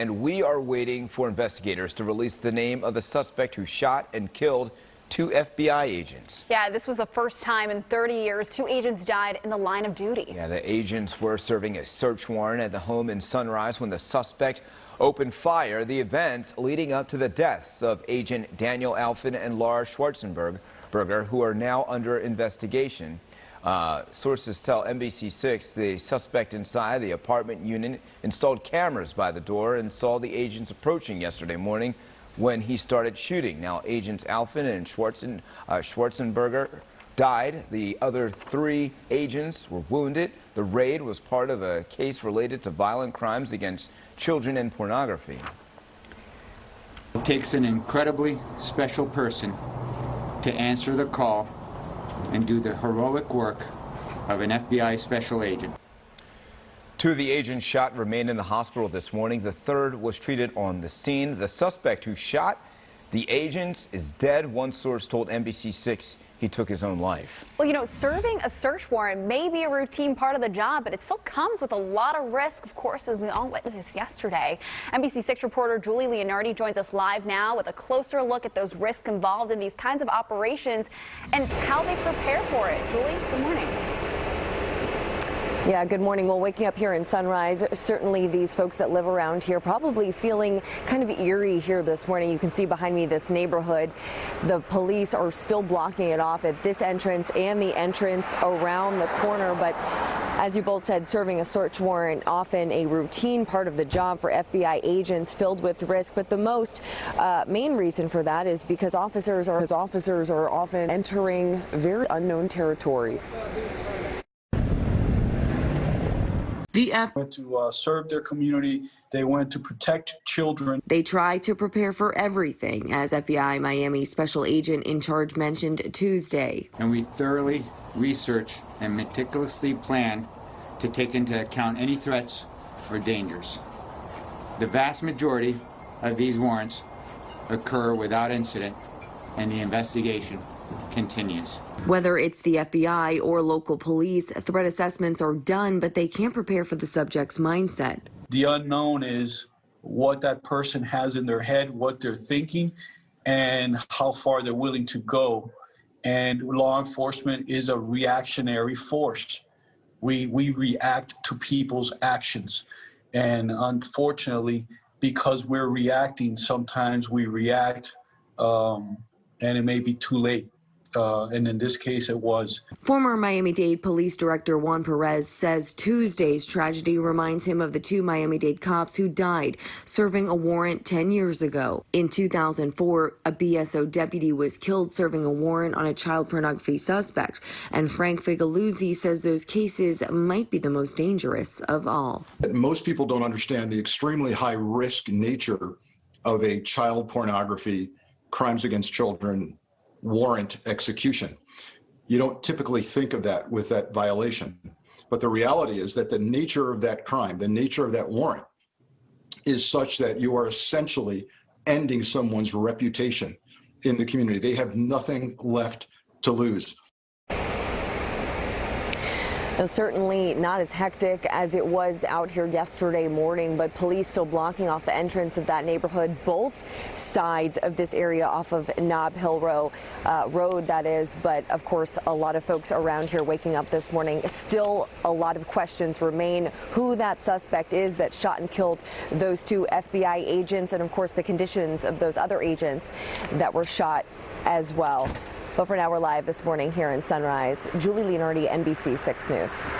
And we are waiting for investigators to release the name of the suspect who shot and killed two FBI agents. Yeah, this was the first time in 30 years 2 agents died in the line of duty. Yeah, the agents were serving a search warrant at the home in Sunrise when the suspect opened fire. The event leading up to the deaths of Agent Daniel Alfin and Laura Schwarzenberger, who are now under investigation. Sources tell NBC6 the suspect inside the apartment unit installed cameras by the door and saw the agents approaching yesterday morning when he started shooting. Now, Agents Alfin and Schwarzenberger died. The other 3 agents were wounded. The raid was part of a case related to violent crimes against children and pornography. It takes an incredibly special person to answer the call and do the heroic work of an FBI special agent. 2 of the agents shot remain in the hospital this morning. The 3rd was treated on the scene. The suspect who shot the agents is dead. One source told NBC6 he took his own life. Well, you know, serving a search warrant may be a routine part of the job, but it still comes with a lot of risk, of course, as we all witnessed yesterday. NBC6 reporter Julie Leonardi joins us live now with a closer look at those risks involved in these kinds of operations and how they prepare for it. Julie, good morning. Yeah, good morning. Well, waking up here in Sunrise, certainly these folks that live around here probably feeling kind of eerie here this morning. You can see behind me this neighborhood. The police are still blocking it off at this entrance and the entrance around the corner. But as you both said, serving a search warrant, often a routine part of the job for FBI agents, filled with risk. But the most main reason for that is because officers are often entering very unknown territory. The went to serve their community. They went to protect children. They try to prepare for everything, as FBI Miami special agent in charge mentioned Tuesday. And we thoroughly research and meticulously plan to take into account any threats or dangers. The vast majority of these warrants occur without incident, and the investigation continues. Whether it's the FBI or local police, threat assessments are done, but they can't prepare for the subject's mindset. The unknown is what that person has in their head, what they're thinking, and how far they're willing to go. And law enforcement is a reactionary force. We react to people's actions. And unfortunately, because we're reacting, sometimes we react and it may be too late. And in this case, it was. Former Miami-Dade Police Director Juan Perez says Tuesday's tragedy reminds him of the 2 Miami-Dade cops who died serving a warrant 10 years ago. In 2004, a BSO deputy was killed serving a warrant on a child pornography suspect. And Frank Figaluzzi says those cases might be the most dangerous of all. Most people don't understand the extremely high-risk nature of a child pornography, crimes against children warrant execution. You don't typically think of that with that violation. But the reality is that the nature of that crime, the nature of that warrant, is such that you are essentially ending someone's reputation in the community. They have nothing left to lose. Certainly not as hectic as it was out here yesterday morning, but police still blocking off the entrance of that neighborhood, both sides of this area off of Nob Hill Road, that is. But of course, a lot of folks around here waking up this morning, still a lot of questions remain. Who that suspect is that shot and killed those 2 FBI agents, and of course the conditions of those other agents that were shot as well. But for now, we're live this morning here in Sunrise. Julie Leonardi, NBC6 News.